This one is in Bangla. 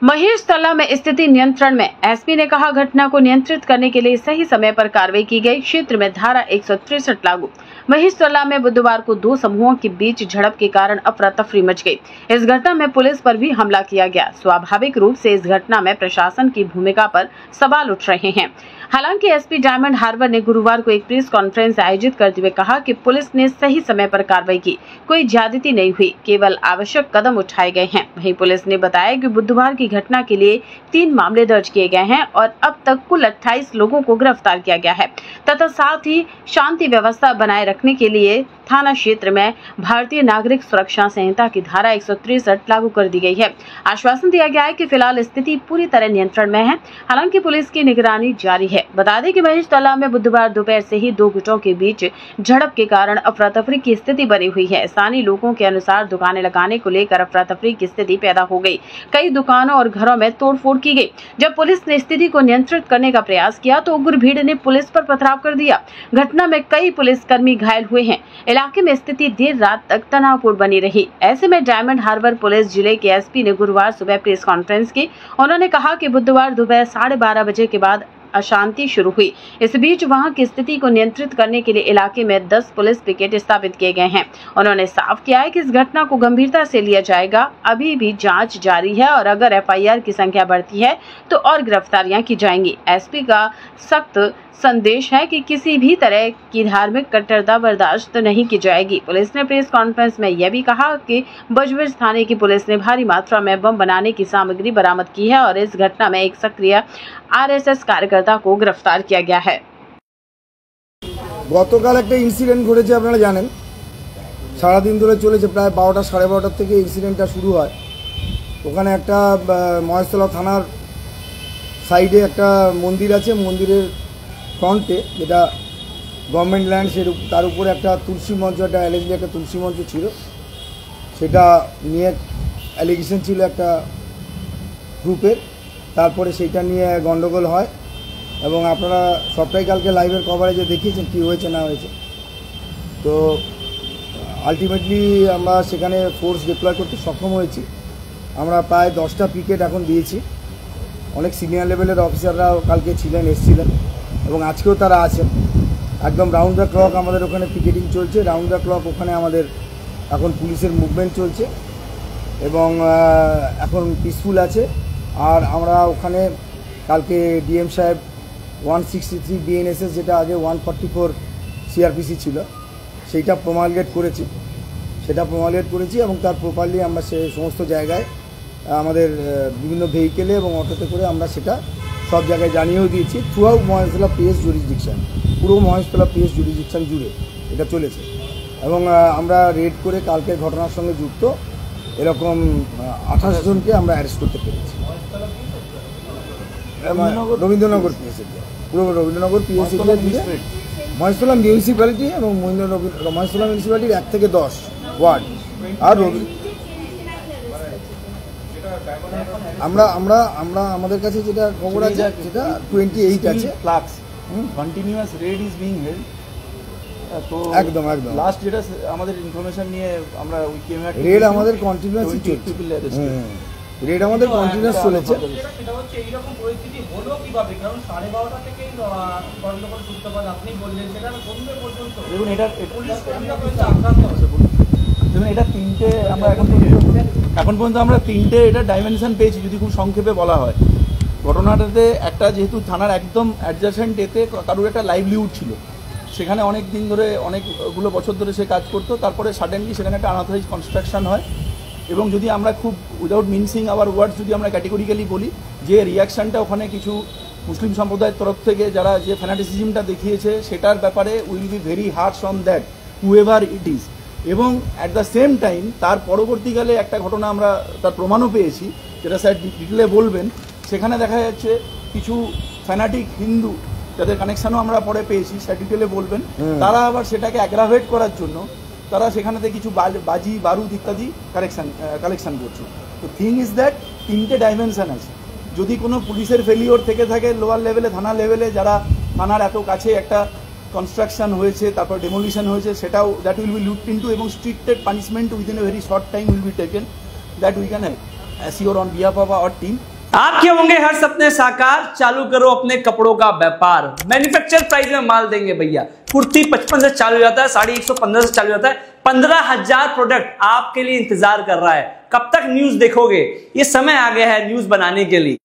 महेशतला में स्थिति नियंत्रण में, एसपी ने कहा। घटना को नियंत्रित करने के लिए सही समय पर कार्रवाई की गई। क्षेत्र में धारा 163 लागू। महेशतला में बुधवार को दो समूहों के बीच झड़प के कारण अफरा तफरी मच गई। इस घटना में पुलिस पर भी हमला किया गया। स्वाभाविक रूप से इस घटना में प्रशासन की भूमिका पर सवाल उठ रहे हैं। हालांकि एसपी डायमंड हार्बर ने गुरुवार को एक प्रेस कॉन्फ्रेंस आयोजित करते हुए कहा कि पुलिस ने सही समय पर कार्रवाई की, कोई ज्यादती नहीं हुई, केवल आवश्यक कदम उठाए गए हैं। वहीं पुलिस ने बताया कि बुधवार की घटना के लिए 3 मामले दर्ज किए गए हैं और अब तक कुल 28 लोगों को गिरफ्तार किया गया है तथा साथ ही शांति व्यवस्था बनाए रखने के लिए थाना क्षेत्र में भारतीय नागरिक सुरक्षा संहिता की धारा 163 लागू कर दी गई है। आश्वासन दिया गया है कि फिलहाल स्थिति पूरी तरह नियंत्रण में है। हालांकि पुलिस की निगरानी जारी है। बता दें कि महेशतला में बुधवार दोपहर से ही दो गुटों के बीच झड़प के कारण अफरा तफरी की स्थिति बनी हुई है। स्थानीय लोगों के अनुसार दुकानें लगाने को लेकर अफरा तफरी की स्थिति पैदा हो गई। कई दुकानों और घरों में तोड़फोड़ की गई। जब पुलिस ने स्थिति को नियंत्रित करने का प्रयास किया तो उग्र भीड़ ने पुलिस पर पथराव कर दिया। घटना में कई पुलिसकर्मी घायल हुए हैं। इलाके में स्थिति देर रात तक तनावपूर्ण बनी रही। ऐसे में डायमंड हार्बर पुलिस जिले के एसपी ने गुरुवार सुबह प्रेस कॉन्फ्रेंस की। उन्होंने कहा कि बुधवार दोपहर 12:30 बजे के बाद अशांति शुरू हुई। इस बीच वहां की स्थिति को नियंत्रित करने के लिए इलाके में 10 पुलिस पिकेट स्थापित किए गए हैं। उन्होंने साफ किया है कि इस घटना को गंभीरता से लिया जाएगा। अभी भी जांच जारी है और अगर एफआईआर की संख्या बढ़ती है तो और गिरफ्तारियां की जाएंगी। एसपी का सख्त संदेश है कि किसी भी तरह की धार्मिक कट्टरता बर्दाश्त नहीं की जाएगी। पुलिस ने प्रेस कॉन्फ्रेंस में यह भी कहा कि बजबेज थाने की पुलिस ने भारी मात्रा में बम बनाने की सामग्री बरामद की है और इस घटना में एक सक्रिय आरएसएस कार्यकर्ता को गिरफ्तार किया गया है। গতকাল একটা ইনসিডেন্ট ঘটেছে, আপনারা জানেন। সারা দিন ধরে চলেছে, প্রায় 12টা সাড়ে 12টার থেকে ইনসিডেন্টটা শুরু হয়। ওখানে একটা মহেশতলা থানার সাইডে একটা মন্দির আছে, মন্দিরের ফ্রন্টে যেটা গভর্নমেন্ট ল্যান্ড, তার উপরে একটা তুলসী মঞ্চ, একটা অ্যালিগেশন, একটা তুলসী মঞ্চ ছিল, সেটা নিয়ে অ্যালিগেশন ছিল একটা গ্রুপের। তারপরে সেইটা নিয়ে গন্ডগোল হয় এবং আপনারা সবটাই কালকে লাইভের কভারেজে দেখিয়েছেন কী হয়েছে না হয়েছে। তো আলটিমেটলি আমরা সেখানে ফোর্স ডিপ্লয় করতে সক্ষম হয়েছি। আমরা প্রায় 10টা পিকেট এখন দিয়েছি। অনেক সিনিয়র লেভেলের অফিসাররাও কালকে ছিলেন, এসেছিলেন এবং আজকেও তারা আছেন। একদম রাউন্ড দ্য ক্লক আমাদের ওখানে পিকেটিং চলছে। রাউন্ড দ্য ক্লক ওখানে আমাদের এখন পুলিশের মুভমেন্ট চলছে এবং এখন পিসফুল আছে। আর আমরা ওখানে কালকে ডিএম সাহেব 163 বিএনএসএস, যেটা আগে 144 সিআরপিসি ছিল, সেইটা প্রমালগেট করেছি। এবং তার প্রপারলি আমরা সে সমস্ত জায়গায় আমাদের বিভিন্ন ভেহিকেলে এবং অটোতে করে আমরা সেটা সব জায়গায় জানিয়েও দিয়েছি। Through out Maheshtala PS jurisdiction, পুরো মহেশতলা পিএস জুরিসডিকশন জুড়ে এটা চলেছে এবং আমরা রেড করে কালকের ঘটনার সঙ্গে যুক্ত এরকম 28 জনকে আমরা অ্যারেস্ট করতে পেরেছি। রবীন্দ্রনগর পিএসএ, পুরো রবীন্দ্রনগর পিএসএ মহেশতলা মিউনিসিপ্যালিটি এবং মহেশতলা মিউনিসিপ্যালিটির 1 থেকে 10 ওয়ার্ড। আর আমরা আমরা আমরা আমাদের কাছে যেটা খবর আছে সেটা 28 আছে। Continuous red is being held. তো একদম লাস্ট যেটা আমাদের ইনফরমেশন নিয়ে আমরা রেড আমাদের কন্টিনিউয়াস চলছে। রেড আমাদের কন্টিনিউয়াস চলেছে। সেটা হচ্ছে এইরকম পরিস্থিতি হলো কিভাবে? কারণ 12:30 থেকেই গন্ডগোল সূত্রপাত আপনি বললেন, সেটা সন্ধ্যে পর্যন্ত। দেখুন এটা আক্রান্ত হচ্ছে। দেখুন এটা 3টে, আমরা এখন পর্যন্ত আমরা 3টে এটা ডাইমেনশন পেয়েছি যদি খুব সংক্ষেপে বলা হয়। ঘটনাটাতে একটা, যেহেতু থানার একদম অ্যাডজাসেন্ট এতে কারোর একটা লাইভলিহুড ছিল, সেখানে অনেক দিন ধরে, অনেকগুলো বছর ধরে সে কাজ করতো। তারপরে সাডেনলি সেখানে একটা আনঅথরাইজড কনস্ট্রাকশন হয় এবং যদি আমরা খুব উইদাউট মিনসিং আওয়ার ওয়ার্ডস যদি আমরা ক্যাটেগরিক্যালি বলি, যে রিয়াকশানটা ওখানে কিছু মুসলিম সম্প্রদায়ের তরফ থেকে যারা যে ফ্যানাটিসিজমটা দেখিয়েছে, সেটার ব্যাপারে will be very harsh on that however it is. এবং অ্যাট দ্য সেম টাইম তার পরবর্তীকালে একটা ঘটনা আমরা তার প্রমাণও পেয়েছি, যেটা স্যার ডিটেলে বলবেন। সেখানে দেখা যাচ্ছে কিছু ফ্যানাটিক হিন্দু, যাদের কানেকশানও আমরা পরে পেয়েছি, স্যার ডিটেলে বলবেন, তারা আবার সেটাকে অ্যাগ্রাভেট করার জন্য তারা সেখানেতে কিছু বাজি বারুদ ইত্যাদি কালেকশন করছে। তো থিং ইজ দ্যাট 3টে ডাইমেনশন আছে। যদি কোনো পুলিশের ফেলিওর থেকে থাকে লোয়ার লেভেলে, থানা লেভেলে, যারা থানার এত কাছে একটা কনস্ট্রাকশন হয়েছে, তারপর ডেমোলিশন হয়েছে, সেটাও that will be looked into এবং strict punishment within a very short time will be taken. That we can assure on behalf of our team. आपके होंगे हर सपने साकार, चालू करो अपने कपड़ों का व्यापार। मैन्युफैक्चर प्राइस में माल देंगे भैया। कुर्ती 55 से चालू हो जाता है, साड़ी 115 से चालू हो जाता है। 15,000 प्रोडक्ट आपके लिए इंतजार कर रहा है। कब तक न्यूज देखोगे? ये समय आ गया है न्यूज बनाने के लिए।